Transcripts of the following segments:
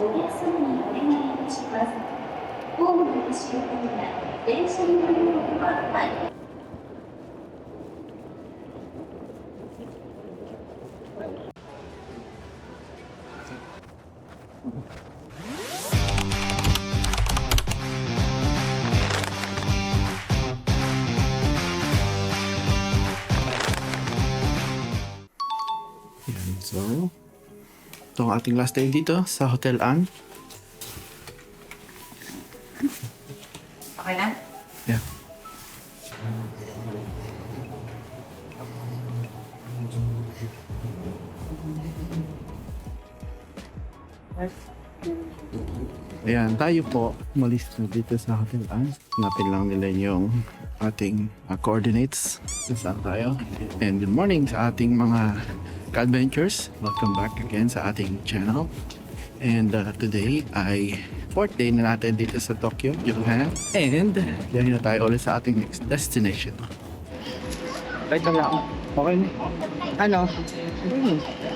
お客様にお願いいたします。ホームのご使用や電車に乗ることはあり Yan. So, ito ang ating last day dito sa Hotel Ann. Okay na? Yeah. Ayan, tayo po umalis na dito sa Hotel Ann. Hanapin lang nila yung ating coordinates kung saan tayo. And good morning sa ating mga ka-adventures. Welcome back again sa ating channel. And today ay 4th day na natin dito sa Tokyo, Japan. And dahil na tayo ulit sa ating next destination. Wait lang ako. Okay na. Ano?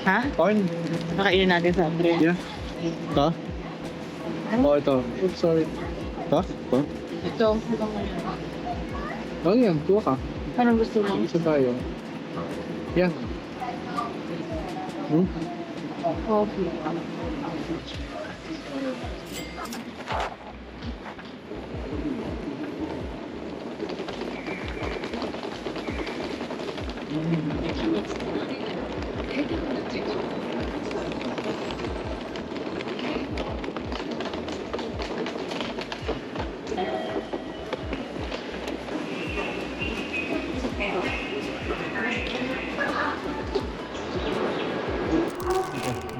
Ha? Okay na. Nakainin natin sa Andre. Yeah. Ito? Oh, ito. Oops, sorry. Ito? Ito? Ito. Oh, yan. Tuwa ka. Anong gusto mo? Isa tayo. Yeah. Hmm? Coffee.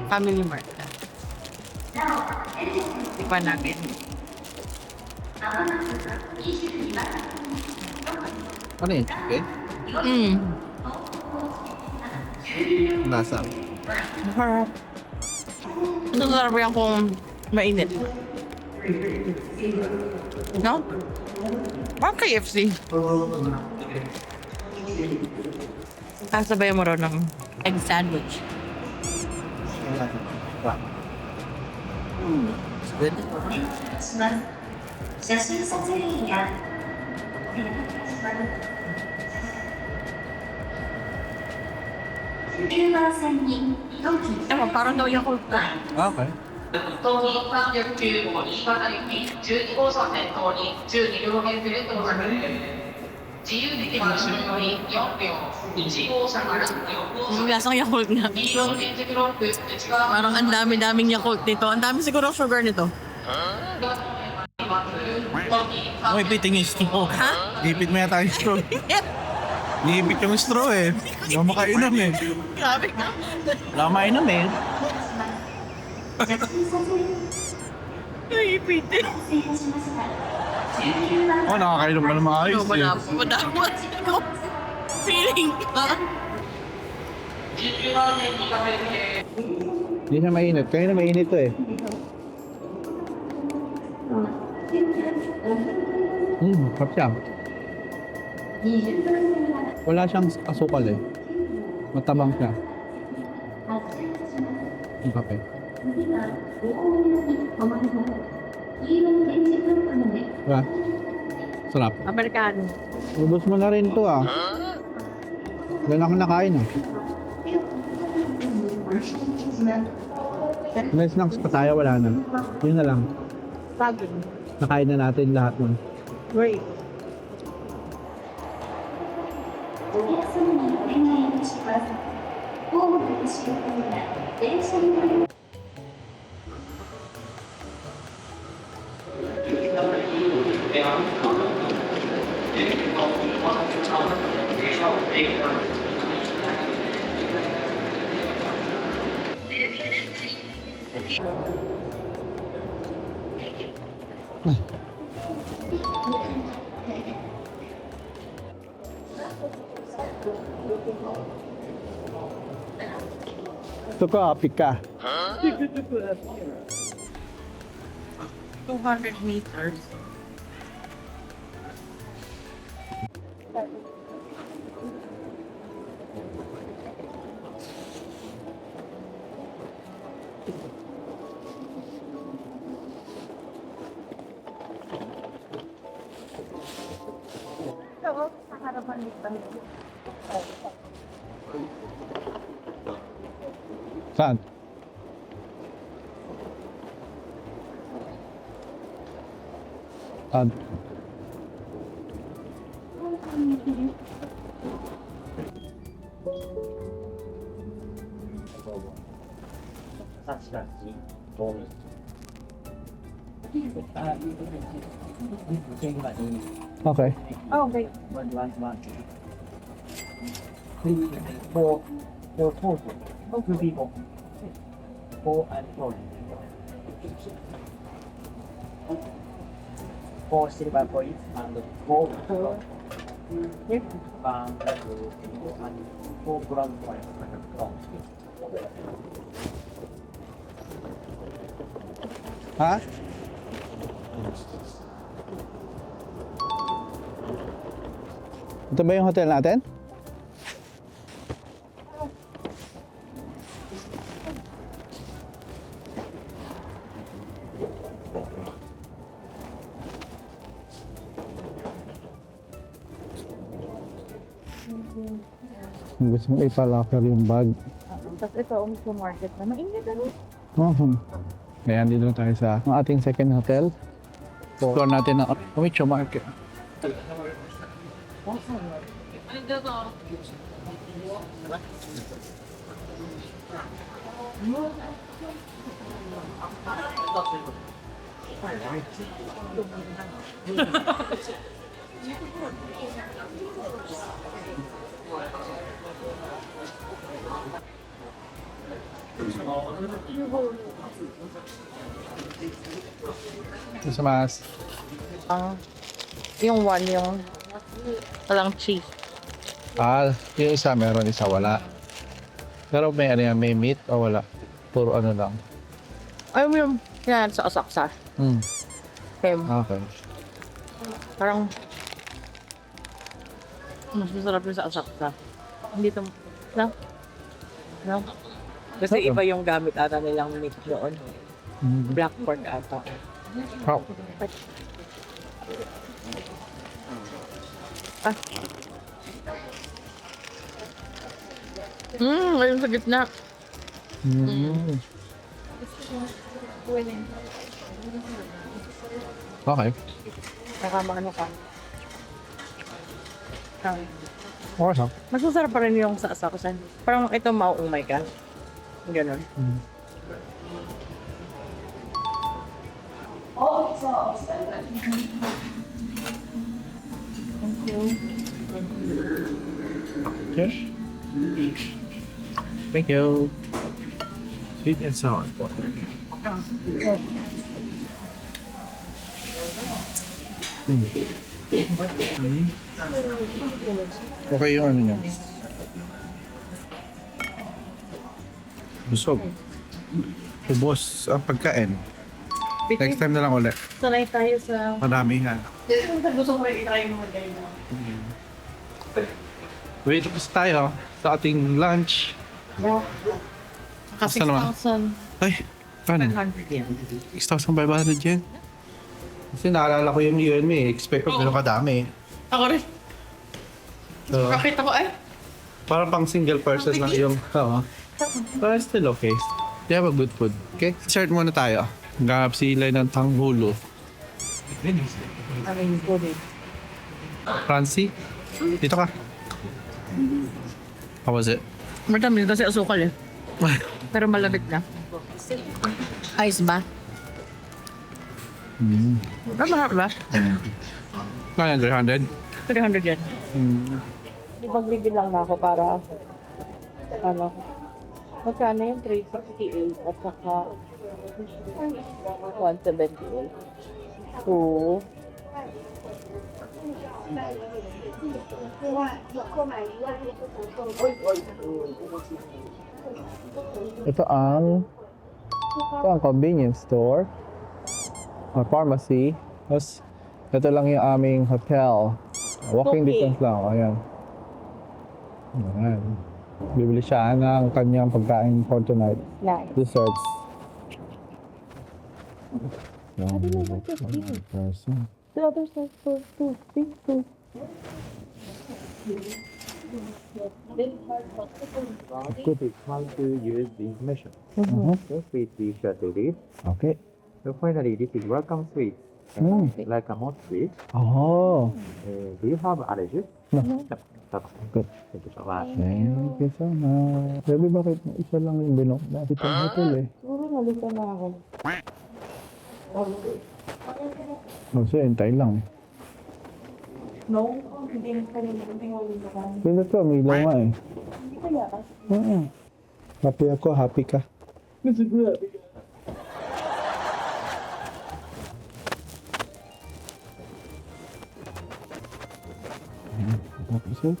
Family Mart. Iba natin. Ano yun? Chicken? Nasa? Masarap. Ito sarap yan kung mainit. No? Parang KFC. Kasabay mo rin ng egg sandwich. It's good. します。写真撮影や9番線に東急 Ewan, parang daw yung cold ka. Okay. 東京309号新潟行き12号車先頭に12両編成で到着自由席は後ろより4両1号車から4号 Yung 車 lasang Yakult nga. 2両編成ブロック内側 Parang ang dami-daming Yakult nito. Ang dami siguro sugar nito. Okay, piting yung straw. Ha? Ipit mo yata yung straw. Iipit yung straw eh. Wala makainom eh. Grabe ka. Wala mainom eh. Naiipit eh. Oh, nakakainom ka na maayos eh. Madamot ko. Feeling ka. Hindi siya mainit. Kaya na mainit to eh. Sarap siya. Wala siyang asukal eh. Matabang siya. Yung kape. Diba? Sarap. Amerikano. Ubus mo na rin to ah. Wala akong nakain ah. May snacks pa tayo, wala na. Yun na lang. Pagod. Nakain na natin lahat nun. Great. お客様にお願いいたします。ホームのご使用や電車に乗る Ito ko, apik ka. 200 meters. Saan? Saan? Okay. Okay. For two people. 4 and 4. 4 silver coins and 4 and 4 bronze coins. Ha? Ito ba yung hotel natin? Gusto mo ipalocker yung bag. Tapos ito, sa market na. Mainit ano? Kaya dito na tayo sa ating second hotel. Explore natin ang Omicho Market. Sa mas. Yung one, yung walang cheese. Yung isa meron, isa wala. Pero may ano yan, may meat o wala? Puro ano lang. Ay, yung yan sa asaksa. Okay. Okay. Parang mas masarap yung sa asaksa. Hindi ito, no? No? Kasi iba yung gamit ata nilang meat doon. Black pork ata. Oh. Ayun sa gitna. Okay. Saka maano ka. Okay sa. Mas masarap pa rin yung sa asaksa. Parang ito mauumay ka. Ganon. Yes. Thank you. Sweet and sour. Okay yung ano niya. Busog. Ubos ang pagkain. Next time na lang ulit. Sanay tayo sa... Marami ha. Gusto ko i-try mo din. Wait, tapos tayo sa ating lunch. Kasi Basta naman. 6,500 Ay, paano? yan. 6,500 yen. Kasi naalala ko yung UNM eh. Expect ko gano'n kadami. Ako rin. So, Nakita ko ay. parang pang single person lang yung... Oo. But still okay. They have a good food. Okay, start muna tayo. Ganap sila ng tanghulo. Aming ko din. Francie, dito ka. How was it? Madami kasi asukal eh. Pero malabit na. Ice ba? Mahal ba? Kaya 300? 300 yan. Ipagbigil lang na ako para ano, magkano yung 368 at saka 178. So, Ito ang convenience store or pharmacy. Tapos ito lang yung aming hotel. Walking Okay. distance lang. Ayan. Ayan. Bibili siya ng kanyang pagkain for tonight. nice. Desserts. Person. The other side for 2, 3, 2. Could be how to use the information. So switch the to this. Okay. So finally, this is welcome switch. Like a mod switch. Oh. Do you have allergies? No. Good. Thank you so much. Thank you so much. Sabi bakit isa lang yung binok na itong hotel eh? Siguro nalito na ako. So, hintay lang. No, hindi na kanina. Hindi ko nalito ka. Pwede to, may ilaw nga eh. Hindi kaya ka. Happy ako, happy ka. Tapos yun.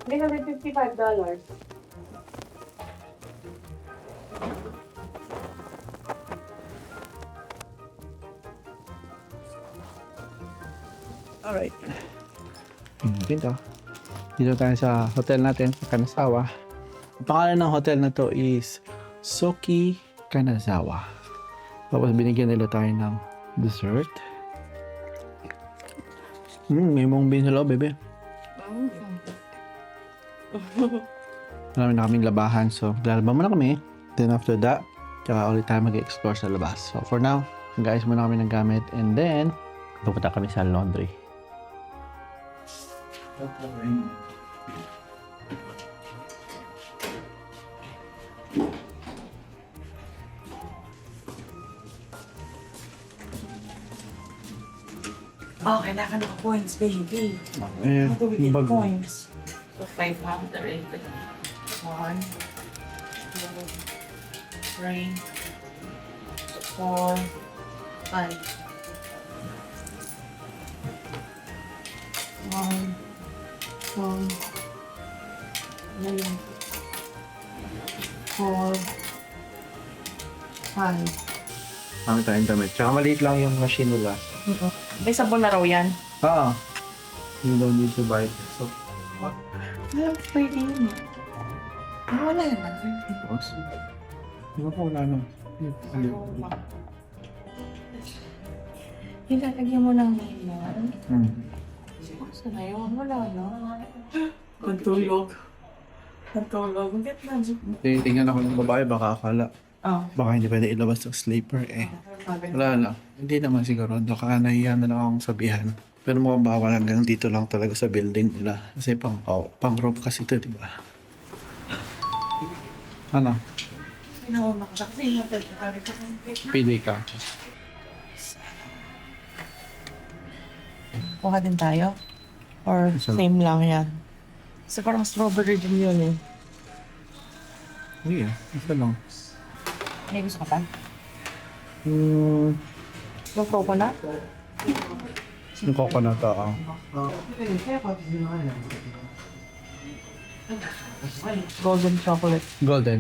Hindi kami $55. Alright. Dito. Dito tayo sa hotel natin sa Kanazawa. Ang pangalan ng hotel na to is Soki Kanazawa. Tapos binigyan nila tayo ng dessert. May mong bean sa loob, bebe. Marami na kaming labahan, so lalaba muna kami. Then after that, tsaka ulit tayo mag-explore sa labas. So for now, guys, muna kami ng gamit and then pupunta kami sa laundry. Oh, kailangan ng coins, baby. Eh, How do we get bag- coins? So 500. 1, 2, 3, 4, 5. 1, 2, 3, 4, 5. Marami tayong damit. Tsaka maliit lang yung machine nila. May sabon na raw yan. Ah, you don't need to buy it. So, Pwede yun. Wala na. boss. Di ba po wala nang? Ilalagyan mo ng lemon. Basta na yun, wala na. Nagtulog. Nagtulog. Get na. Tinitingnan ako ng babae, baka akala. Oh. Baka hindi pwede ilabas ng sleeper eh. Wala lang. Hindi naman siguro. Baka nahiya na lang akong sabihan. Pero mukhang bawal hanggang dito lang talaga sa building nila. Kasi pang rope kasi ito, di ba? Ano? Pinauna ka kasi. Pili ka. Kuha din tayo? Or same lang yan? Kasi parang strawberry din yun eh. Hindi isa lang. May gusto ka pa? Hmm, Yung coconut? yung coconut ah. Golden chocolate. Golden.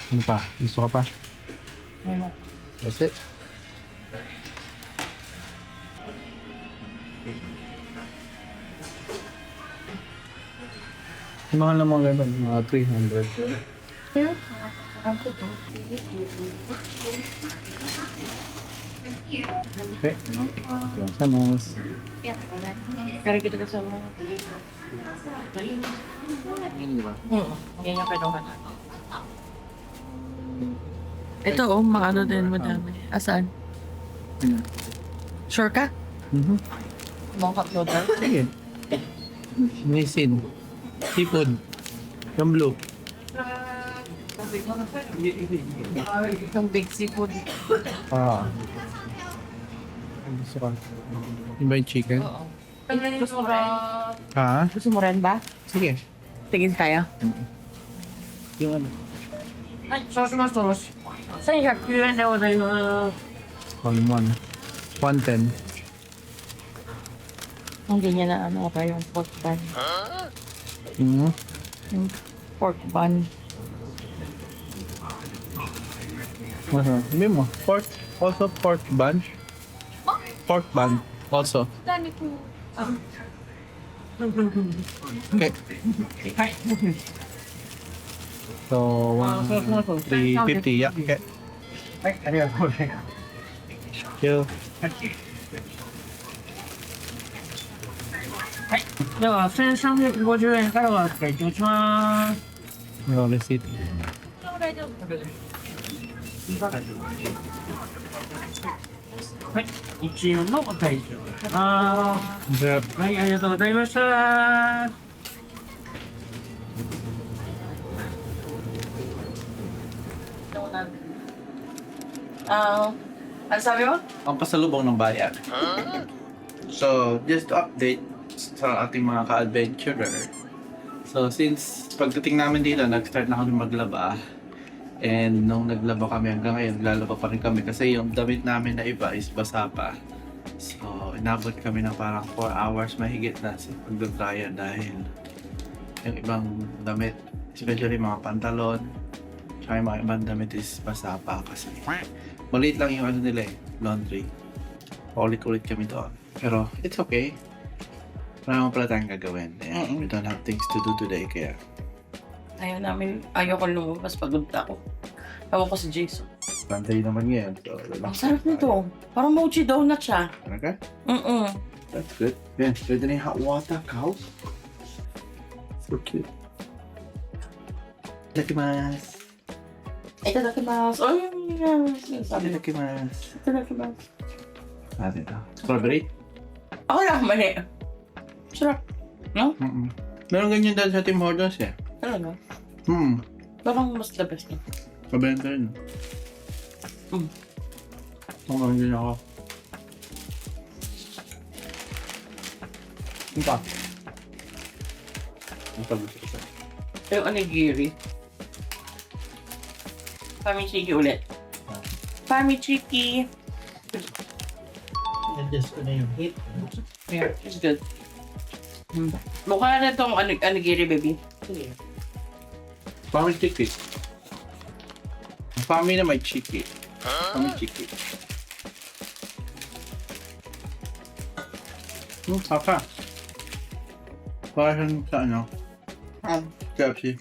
Ano pa? Gusto ka pa? Ayun. That's it. Yung mga naman ganun, mga 300. Okay. Vamos. Kaya kita kasama. Yan yung kinuha na. Ito oh, mga ano din madami. Asan? Sure ka? Mga kaploader? Sige. Nisin. Seafood. Yung blue. Yung big seafood. Ah. Gusto ka? Yung ba yung chicken? Oo. Gusto mo rin? Ha? Gusto mo rin ba? Sige. Tingin tayo. Yung ano? Ay, sauce na sauce. Saan yung kailan na wala yung All in one. 110. Ang ganyan na ano pa yung pork bun. Mm-hmm. Yung pork bun. Hindi mo. Pork. Also pork bun. Pork bun. Also. Okay. So, 350, yeah. Okay. はい、ありがとうございます。 Thank you. はい。では、1350円からお預かりいたします。 No receipt. はい。1円のお返しを。はい、ありがとうございました。 Ano sabi mo? Ang pasalubong ng bayan. So, just to update sa ating mga ka-adventurer. So, since pagdating namin dito, nag-start na kami maglaba. And nung naglaba kami hanggang ngayon, naglalaba pa rin kami kasi yung damit namin na iba is basa pa. So, inabot kami ng parang 4 hours mahigit na sa pagdadraya dahil yung ibang damit, especially mga pantalon, tsaka yung mga ibang damit is basa pa kasi maliit lang yung ano nila eh, laundry. Paulit-ulit kami doon. Pero it's okay. Marami pala tayong gagawin. And we don't have things to do today kaya Ayaw ko lumabas, pagod ako. Ewan ko si Jason. pantay naman yan. So, Ang sarap nito. Parang mochi donut siya. Talaga? Mm-mm. That's good. Yan, pwede na yung hot water, cow. So cute. Itadakimasu. Itadakimasu. Oh, yun. Sabi na. Itadakimasu. Itadakimasu. Natin ito. Strawberry? Ako lang, mali. Sarap. No? Meron ganyan dahil sa Tim Hortons eh. Talaga? Parang mas the best na. Mabenta rin. Tumalang din ako. Ano pa? Ang pag-gusto ko sa'yo. Yung onigiri. Famichiki ulit. Famichiki. Adjust ko na yung heat. Yeah, it's good. Mukha na itong onigiri, baby. Sige. Family chiki. Ang family na may chiki. Family chiki. Saka. Parang sa ano? KFC.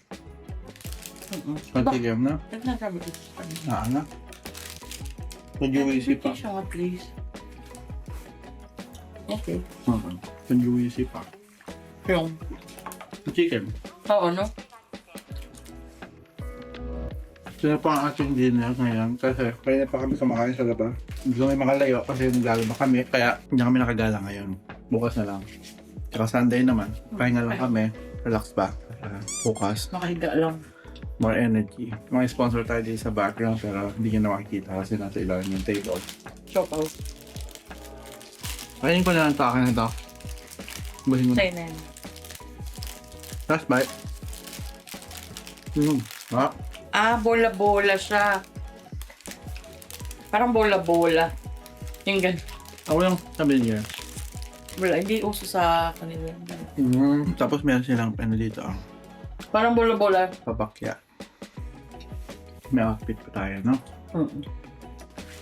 Pantigam na. Nagsasabi ko. Naana. Panjuwisi pa. Siya nga, please. Okay. Panjuwisi pa. Yung. Chicken. Oo, no? Sino pa ang ating dinner ngayon kasi kaya pa kami kumakain sa labas. Hindi kami makalayo kasi naglalaba kami kaya hindi kami nakagala ngayon. Bukas na lang. Tsaka Sunday naman. Pahinga lang kami. Relax ba? Bukas. Makahiga lang. More energy. Mga sponsor tayo dito sa background pero hindi nyo na makikita kasi nasa ilalim yung table. Choke out. Kainin ko na lang ito. Akin na ito. Buhin mo na. Sa'yo na yan. Last bite. Ah. Bola-bola siya. Parang bola-bola. Yung ganun. Ako lang sabi niya. Wala, hindi uso sa kanila. Tapos meron silang ano dito. Parang bola-bola. Papakya. May outfit pa tayo, no?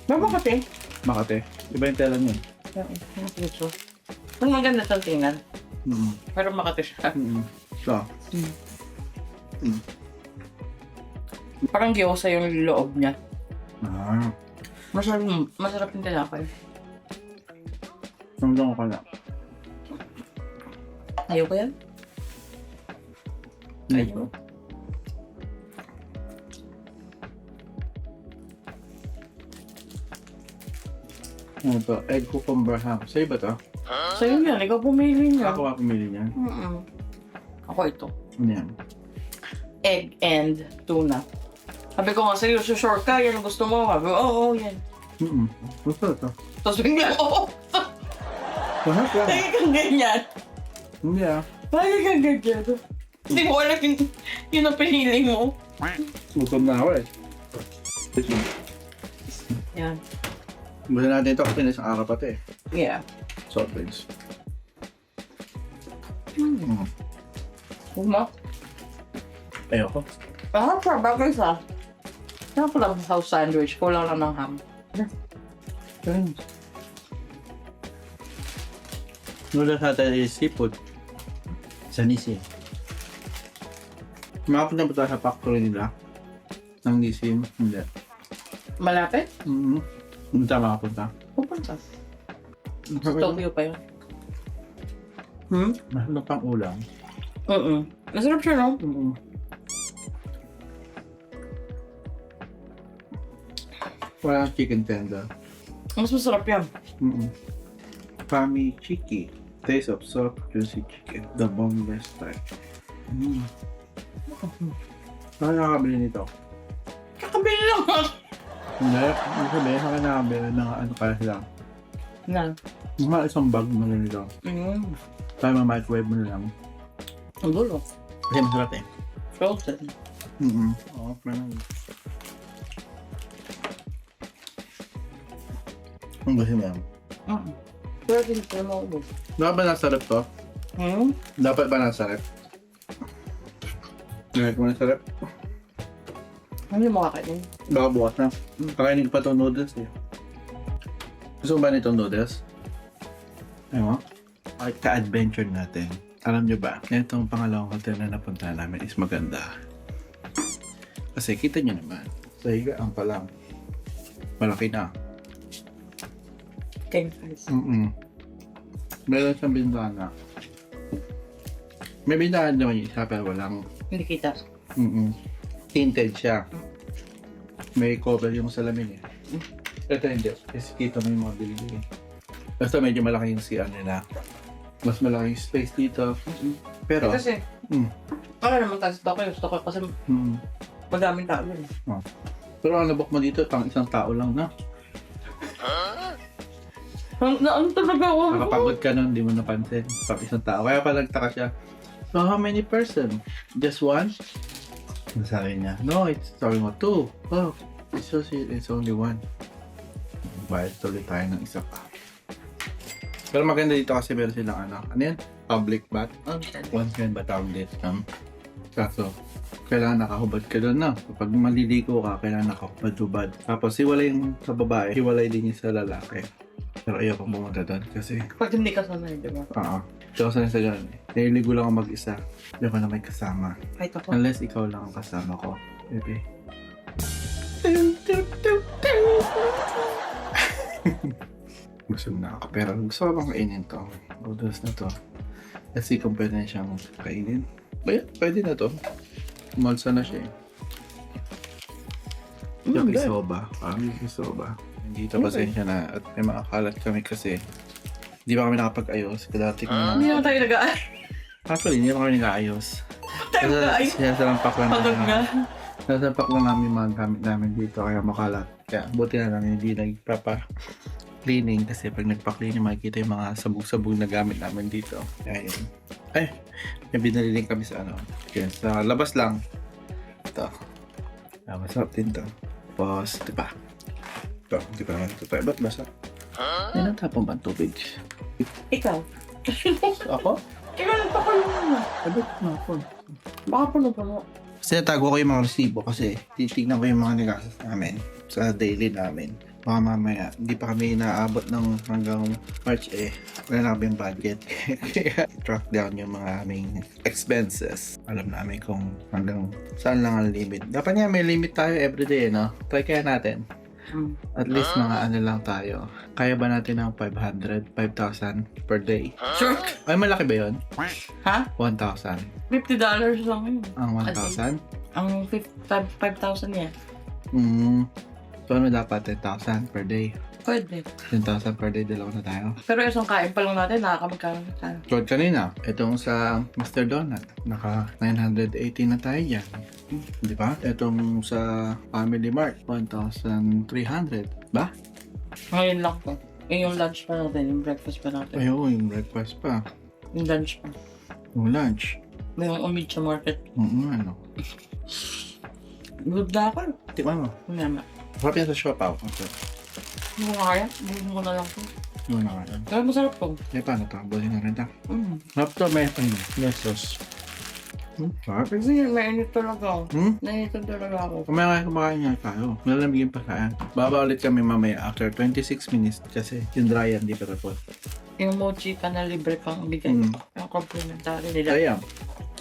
Mabakati. Makate. Iba yung tela niya. Ito. Ang maganda siyang tingnan. Mm. Pero makati siya. So. Parang gyoza yung loob niya. Ah. Masarap yung tinapay. Nandang ko na. Ayaw ko yan? Ayaw. Ano to? Egg cucumber ham. Sa'yo ba to? Sa'yo yan. Ikaw pumili niya. Ako nga pumili niyan. Ako ito. Ano yan? Egg and tuna. Sabi ko nga sa'yo, sure ka, yan ang gusto mo. Sabi ko, oo, yan. Gusto to. Tapos bigla, oo. Mahal lang. Lagi kang ganyan. Hindi ah. Lagi kang ganyan. Hindi mo alam yun ang pinili mo. Gutom na ako eh. Yan. Gusto natin ito kasi isang araw pa ito eh. Yeah. Soft drinks. Huwag mo. Ayoko. Siya, bagay sa. Kaya ko lang house sandwich. Kulang lang ng ham. Noodles natin is seafood. Sanisi. Makapunta ba tayo sa factory nila? Ng Nissin? Hindi. Malapit? Hindi tayo makapunta. Pupunta. Sa Tokyo pa yun. Masarap pang ulam. Masarap siya, no? Walang chicken tender. Mas masarap yan. Fami Chiki. Taste of soft, juicy chicken. The boneless type. Saan nakakabili nito? Kakabili lang. Hindi. Hindi sabihin, saan nakakabili ng ano kaya sila? Na. Mga isang bag na ganito. Tayo ma-microwave mo na lang. Ang gulo. Kasi masarap eh. Frozen. Oo, parang... Ang gusto mo yan? Pero din ko na maubos. Dapat ba nasa rep to? Dapat ba nasa rep? Ngayon mo nasa rep? Hindi mo kakainin. Baka bukas na. Kakainin ko pa itong noodles eh. Gusto mo ba nitong noodles? Ayun mo? Ay, ka-adventure natin. Alam nyo ba, itong pangalawang hotel na napunta namin is maganda. Kasi kita nyo naman, sa higaan pa lang. Malaki na. 10 guys. Meron siyang bintana. May bintana naman yung isa pero walang Hindi kita. tinted siya. May cover yung salamin eh. Ito hindi. Kasi kita mo yung mga bili. Basta medyo malaki yung CR nila. Mas malaki yung space dito. Pero, Kasi, para naman tayo sa Tokyo. Sa Tokyo kasi madaming tao yun. pero ang nabok mo dito, pang isang tao lang na. Ano talaga ako? Nakapagod ka nun, hindi mo napansin. Pang isang tao. Kaya pa nagtaka siya. So how many person? Just one? Sabi niya, no, it's sabi mo, two. Oh, it's only one. Bayad tuloy tayo ng isa pa. Pero maganda dito kasi meron silang ano yan? Public bath. Once yan ba tawag dito? Kaso, kailangan nakahubad ka doon na. Kapag maliligo ka, kailangan nakahubad-hubad. Tapos hiwalay yung sa babae, hiwalay din yung sa lalaki. Pero ayoko pumunta doon kasi Pag hindi ka sanay, di ba? hindi ako sanay sa ganun eh. Nililigo lang ako mag-isa. Hindi ako na may kasama. Kahit ako. Unless ikaw lang ang kasama ko. Bebe. Busog na ako. Pero gusto ko bang kainin to? Noodles na to. Let's see kung pwede na siyang kainin. Pwede na to. Malsa na siya eh. Yakisoba. Yakisoba. Dito pasensya na at may makakalat kami kasi hindi pa kami nakapag-ayos. Dati Hindi naman tayo nag-aay. Actually, hindi pa kami nag-aayos. Tayo nag-aay. Sinasalampak lang Pagod nga. Sinasalampak lang namin mga gamit namin dito kaya makalat. Kaya buti na lang hindi nagpapa-cleaning kasi pag nagpa-cleaning makikita yung mga sabog-sabog na gamit namin dito. Kaya yun. Ay, may binili din kami sa ano. Kaya sa labas lang. Ito. Masarap din to. Tapos, ito pa. Ito, hindi pa naman ito. Ba't basa? Yan ang tapong ba ang tubig? Ikaw. Ako? Ikaw nagpakulo mo. Ba't kumapon? Baka puno-puno. Kasi natago ko yung mga resibo kasi titignan ko yung mga nagastos namin sa daily namin. Baka mamaya, hindi pa kami inaabot ng hanggang March eh. Wala na kaming budget. Kaya track down yung mga aming expenses. Alam namin kung hanggang saan lang ang limit. Dapat nga may limit tayo everyday, no? Try kaya natin. At least mga ano lang tayo. Kaya ba natin ng 500, 5,000 per day? Sure. Ay, malaki ba yun? Ha? 1,000. $50 lang yun. Ang 1,000? Ang 5,000 niya. So ano dapat? 10,000 per day. Pwede. 10,000 per day, dalawa na tayo. Pero isang kain pa lang natin, nakakamagkano na tayo. So kanina, itong sa Mr. Donut, naka 980 na tayo dyan. Di ba? Itong sa Family Mart, 1,300. Ba? Ngayon lang po. Yung lunch pa natin, yung breakfast pa natin. Ay, oo, yung breakfast pa. Yung lunch pa. Yung lunch. May yung umid sa market. Ano. Good na ako. Tikman mo. Ngayon. Sarap yan sa shop out. Okay. Hindi ko kaya. Buhin ko na lang po. Yun na nga yan. Pero masarap po. Eh, paano ito? Buhin na rin ito. Sarap ito, may sauce. Sarap. Kasi mainit talaga ako. Hmm? Nainitan talaga ako. Kumaya kumakain nga tayo. Lalamigin pa kaya. Baba ulit kami mamaya after 26 minutes kasi yung dry yan di pa tapos. Yung mochi pa na libre pang bigay. Yung complimentary nila. Kaya,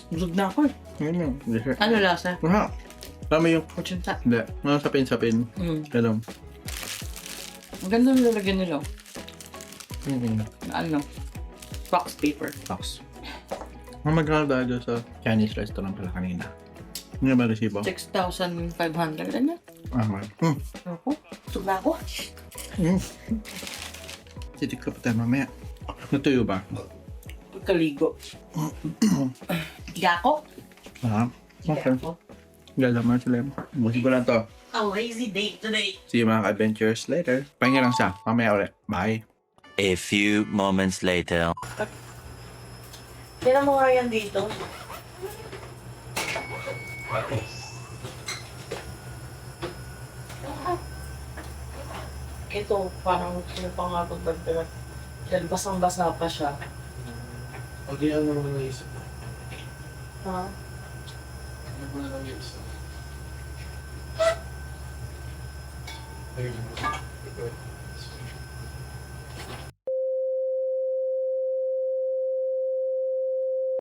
Busog na ako eh. yun yung dessert. Ano lasa? Aha. Tama yung, Kuchinta. hindi, mga sapin-sapin. Ganun. Ang ganda ng lalagyan nila. Mm-hmm. Na ano? Wax paper. Box. Magkano tayo sa Chinese restaurant pala kanina? Hindi ba resibo? 6,500. Ano? Ako? Busog na ako. Titik ka pa tayo mamaya. Natuyo ba? Pagkaligo. Gako? Ha? Okay. Galaman sila. Busin ko lang to. A lazy day today. See you mga ka-adventures later. Pahinga lang siya. Mamaya ulit. Bye. A few moments later. Tira mo nga yan dito. Ito, parang sino pa nga ito bagdagan. Dahil basang-basa pa siya. Okay, ano naman naisip mo? Ha? Ano mo na lang naisip? Ayun.